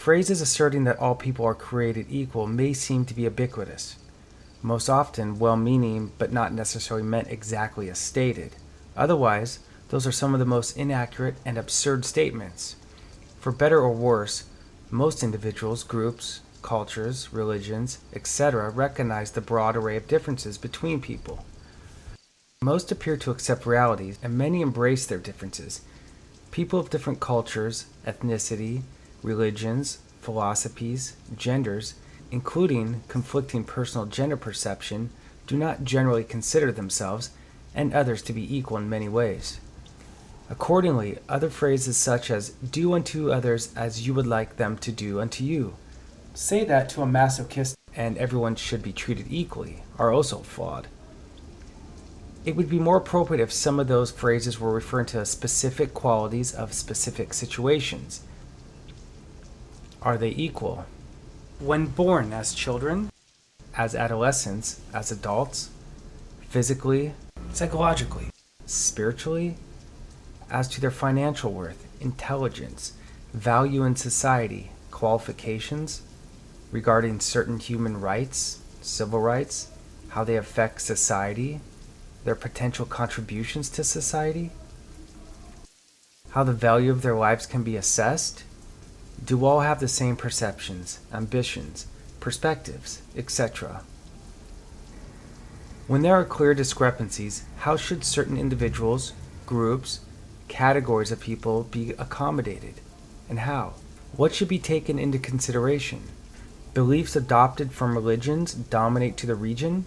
Phrases asserting that all people are created equal may seem to be ubiquitous, most often well-meaning but not necessarily meant exactly as stated. Otherwise, those are some of the most inaccurate and absurd statements. For better or worse, most individuals, groups, cultures, religions, etc. recognize the broad array of differences between people. Most appear to accept realities, and many embrace their differences. People of different cultures, ethnicity, religions, philosophies, genders, including conflicting personal gender perception, do not generally consider themselves and others to be equal in many ways. Accordingly, other phrases such as "do unto others as you would like them to do unto you," say that to a masochist and everyone should be treated equally, are also flawed. It would be more appropriate if some of those phrases were referring to specific qualities of specific situations. Are they equal? When born as children, as adolescents, as adults, physically, psychologically, spiritually, as to their financial worth, intelligence, value in society, qualifications, regarding certain human rights, civil rights, how they affect society, their potential contributions to society, how the value of their lives can be assessed. Do all have the same perceptions, ambitions, perspectives, etc.? When there are clear discrepancies, how should certain individuals, groups, categories of people be accommodated, and how? What should be taken into consideration? Beliefs adopted from religions dominate to the region?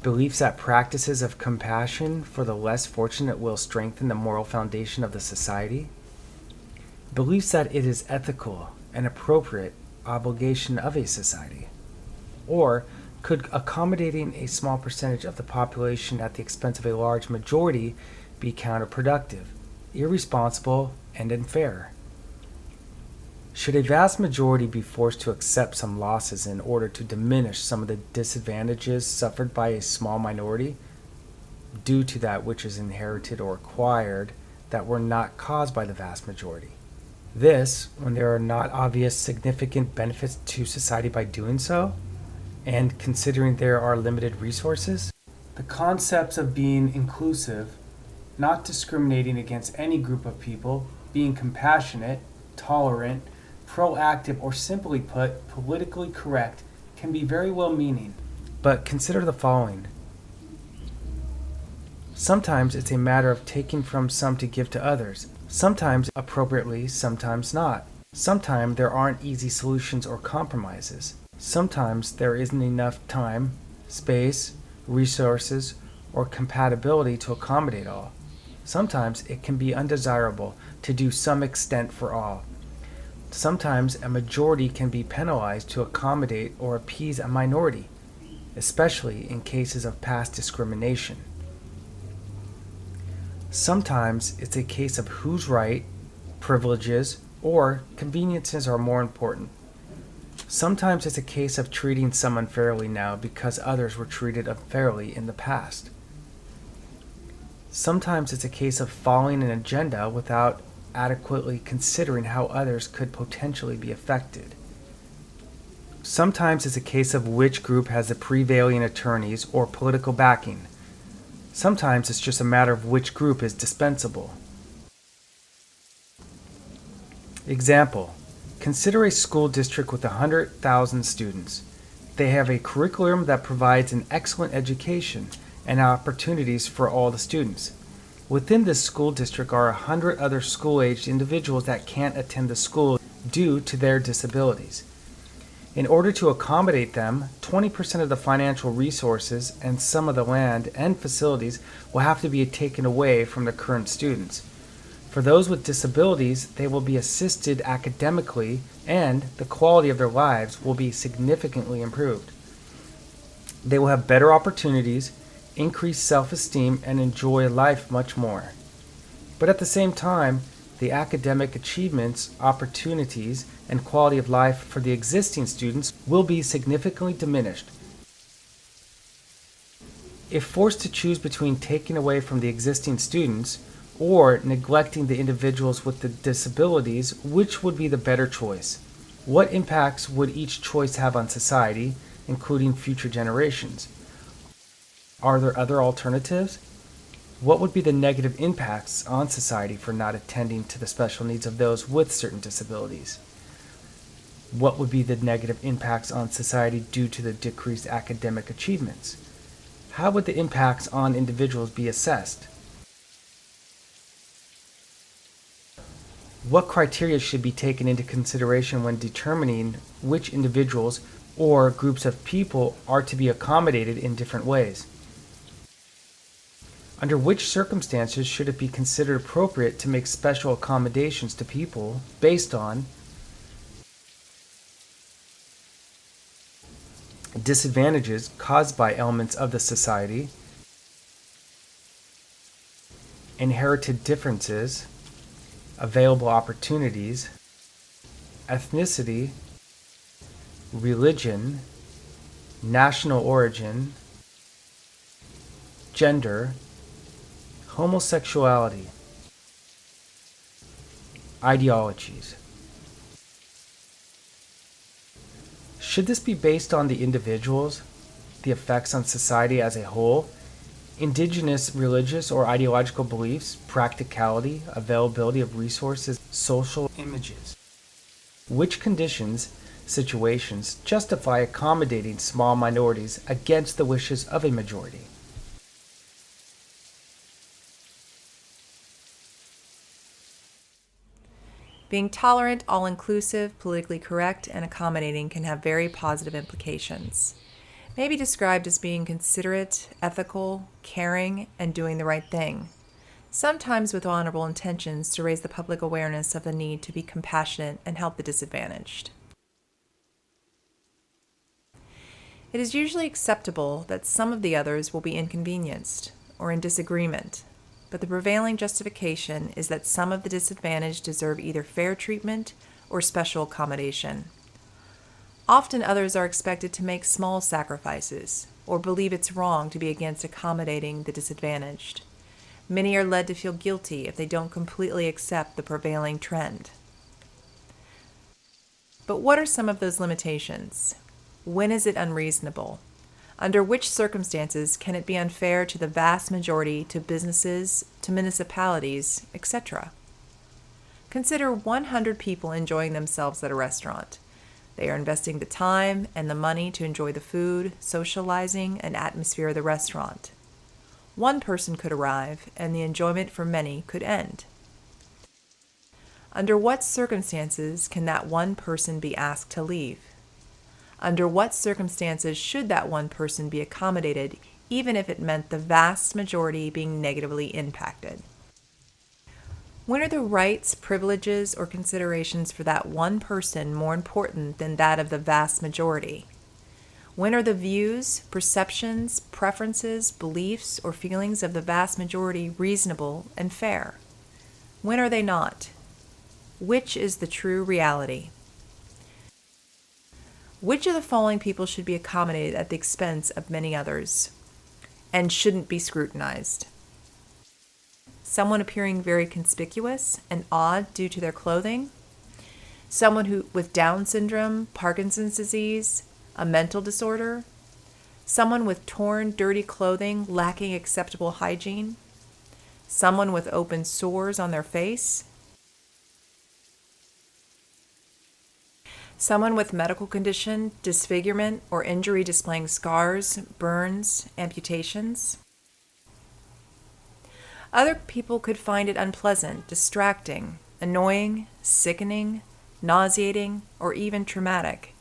Beliefs that practices of compassion for the less fortunate will strengthen the moral foundation of the society? Beliefs that it is ethical and appropriate obligation of a society? Or could accommodating a small percentage of the population at the expense of a large majority be counterproductive, irresponsible, and unfair? Should a vast majority be forced to accept some losses in order to diminish some of the disadvantages suffered by a small minority due to that which is inherited or acquired that were not caused by the vast majority? This, when there are not obvious significant benefits to society by doing so, and considering there are limited resources? The concepts of being inclusive, not discriminating against any group of people, being compassionate, tolerant, proactive, or simply put, politically correct, can be very well-meaning. But consider the following. Sometimes it's a matter of taking from some to give to others. Sometimes appropriately, sometimes not. Sometimes there aren't easy solutions or compromises. Sometimes there isn't enough time, space, resources, or compatibility to accommodate all. Sometimes it can be undesirable to do some extent for all. Sometimes a majority can be penalized to accommodate or appease a minority, especially in cases of past discrimination. Sometimes it's a case of whose right, privileges, or conveniences are more important. Sometimes it's a case of treating some unfairly now because others were treated unfairly in the past. Sometimes it's a case of following an agenda without adequately considering how others could potentially be affected. Sometimes it's a case of which group has the prevailing attorneys or political backing. Sometimes it's just a matter of which group is dispensable. Example: consider a school district with 100,000 students. They have a curriculum that provides an excellent education and opportunities for all the students. Within this school district are 100 other school-aged individuals that can't attend the school due to their disabilities. In order to accommodate them, 20% of the financial resources and some of the land and facilities will have to be taken away from the current students. For those with disabilities, they will be assisted academically and the quality of their lives will be significantly improved. They will have better opportunities, increased self-esteem, and enjoy life much more. But at the same time, the academic achievements, opportunities, and quality of life for the existing students will be significantly diminished. If forced to choose between taking away from the existing students or neglecting the individuals with the disabilities, which would be the better choice? What impacts would each choice have on society, including future generations? Are there other alternatives? What would be the negative impacts on society for not attending to the special needs of those with certain disabilities? What would be the negative impacts on society due to the decreased academic achievements? How would the impacts on individuals be assessed? What criteria should be taken into consideration when determining which individuals or groups of people are to be accommodated in different ways? Under which circumstances should it be considered appropriate to make special accommodations to people based on disadvantages caused by elements of the society, inherited differences, available opportunities, ethnicity, religion, national origin, gender, homosexuality, ideologies? Should this be based on the individuals, the effects on society as a whole, indigenous religious or ideological beliefs, practicality, availability of resources, social images? Which conditions, situations justify accommodating small minorities against the wishes of a majority? Being tolerant, all-inclusive, politically correct, and accommodating can have very positive implications. It may be described as being considerate, ethical, caring, and doing the right thing, sometimes with honorable intentions to raise the public awareness of the need to be compassionate and help the disadvantaged. It is usually acceptable that some of the others will be inconvenienced or in disagreement, but the prevailing justification is that some of the disadvantaged deserve either fair treatment or special accommodation. Often others are expected to make small sacrifices or believe it's wrong to be against accommodating the disadvantaged. Many are led to feel guilty if they don't completely accept the prevailing trend. But what are some of those limitations? When is it unreasonable? Under which circumstances can it be unfair to the vast majority, to businesses, to municipalities, etc.? Consider 100 people enjoying themselves at a restaurant. They are investing the time and the money to enjoy the food, socializing, and atmosphere of the restaurant. One person could arrive, and the enjoyment for many could end. Under what circumstances can that one person be asked to leave? Under what circumstances should that one person be accommodated, even if it meant the vast majority being negatively impacted? When are the rights, privileges, or considerations for that one person more important than that of the vast majority? When are the views, perceptions, preferences, beliefs, or feelings of the vast majority reasonable and fair? When are they not? Which is the true reality? Which of the following people should be accommodated at the expense of many others and shouldn't be scrutinized? Someone appearing very conspicuous and odd due to their clothing? Someone with Down syndrome, Parkinson's disease, a mental disorder? Someone with torn, dirty clothing lacking acceptable hygiene? Someone with open sores on their face? Someone with medical condition, disfigurement, or injury displaying scars, burns, amputations? Other people could find it unpleasant, distracting, annoying, sickening, nauseating, or even traumatic.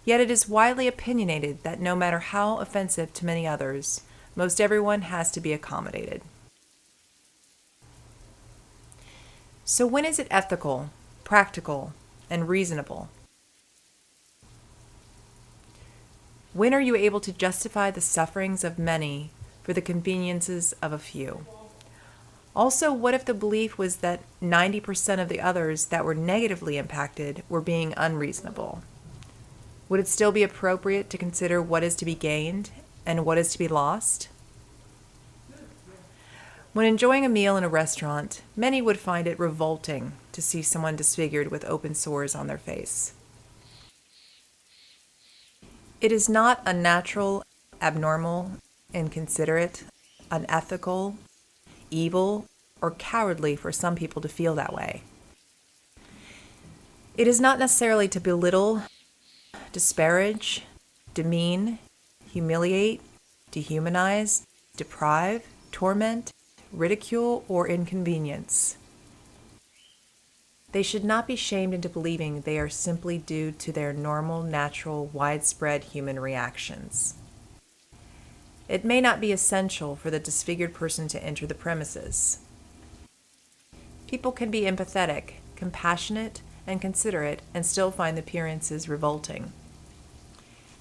Yet it is widely opinionated that no matter how offensive to many others, most everyone has to be accommodated. So when is it ethical, practical, and reasonable? When are you able to justify the sufferings of many for the conveniences of a few? Also, what if the belief was that 90% of the others that were negatively impacted were being unreasonable? Would it still be appropriate to consider what is to be gained and what is to be lost? When enjoying a meal in a restaurant, many would find it revolting to see someone disfigured with open sores on their face. It is not unnatural, abnormal, inconsiderate, unethical, evil, or cowardly for some people to feel that way. It is not necessarily to belittle, disparage, demean, humiliate, dehumanize, deprive, torment, ridicule, or inconvenience. They should not be shamed into believing they are simply due to their normal, natural, widespread human reactions. It may not be essential for the disfigured person to enter the premises. People can be empathetic, compassionate, and considerate and still find the appearances revolting.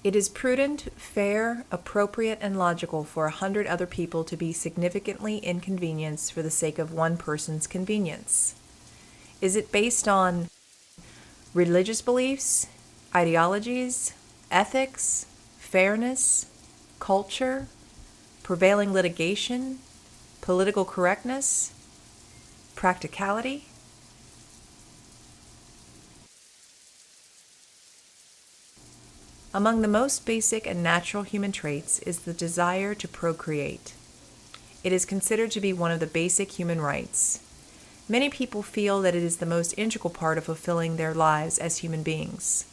It is prudent, fair, appropriate, and logical for 100 other people to be significantly inconvenienced for the sake of one person's convenience. Is it based on religious beliefs, ideologies, ethics, fairness, culture, prevailing litigation, political correctness, practicality? Among the most basic and natural human traits is the desire to procreate. It is considered to be one of the basic human rights. Many people feel that it is the most integral part of fulfilling their lives as human beings.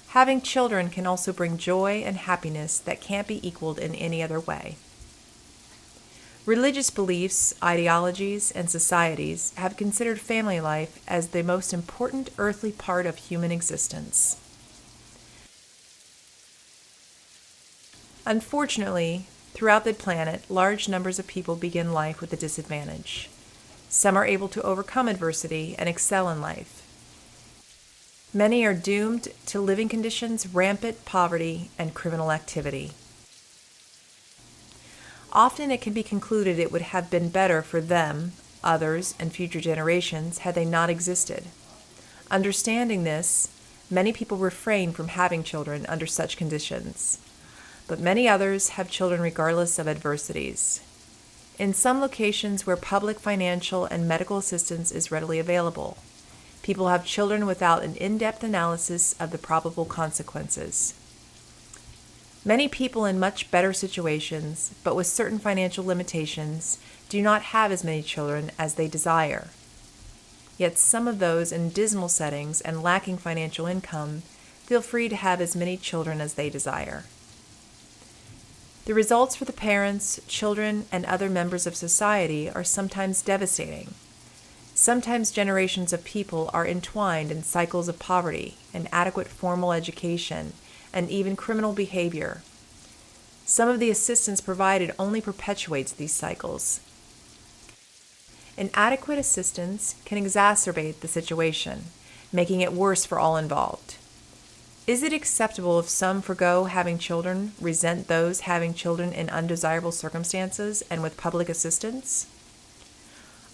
Having children can also bring joy and happiness that can't be equaled in any other way. Religious beliefs, ideologies, and societies have considered family life as the most important earthly part of human existence. Unfortunately, throughout the planet, large numbers of people begin life with a disadvantage. Some are able to overcome adversity and excel in life. Many are doomed to living conditions, rampant poverty, and criminal activity. Often it can be concluded it would have been better for them, others, and future generations had they not existed. Understanding this, many people refrain from having children under such conditions. But many others have children regardless of adversities. In some locations where public financial and medical assistance is readily available, people have children without an in-depth analysis of the probable consequences. Many people in much better situations, but with certain financial limitations, do not have as many children as they desire. Yet some of those in dismal settings and lacking financial income feel free to have as many children as they desire. The results for the parents, children, and other members of society are sometimes devastating. Sometimes generations of people are entwined in cycles of poverty, inadequate formal education, and even criminal behavior. Some of the assistance provided only perpetuates these cycles. Inadequate assistance can exacerbate the situation, making it worse for all involved. Is it acceptable if some forgo having children, resent those having children in undesirable circumstances and with public assistance?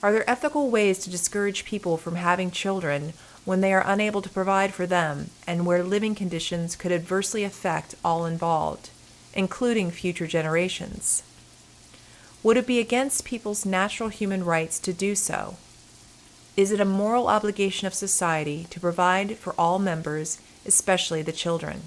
Are there ethical ways to discourage people from having children when they are unable to provide for them and where living conditions could adversely affect all involved, including future generations? Would it be against people's natural human rights to do so? Is it a moral obligation of society to provide for all members, especially the children?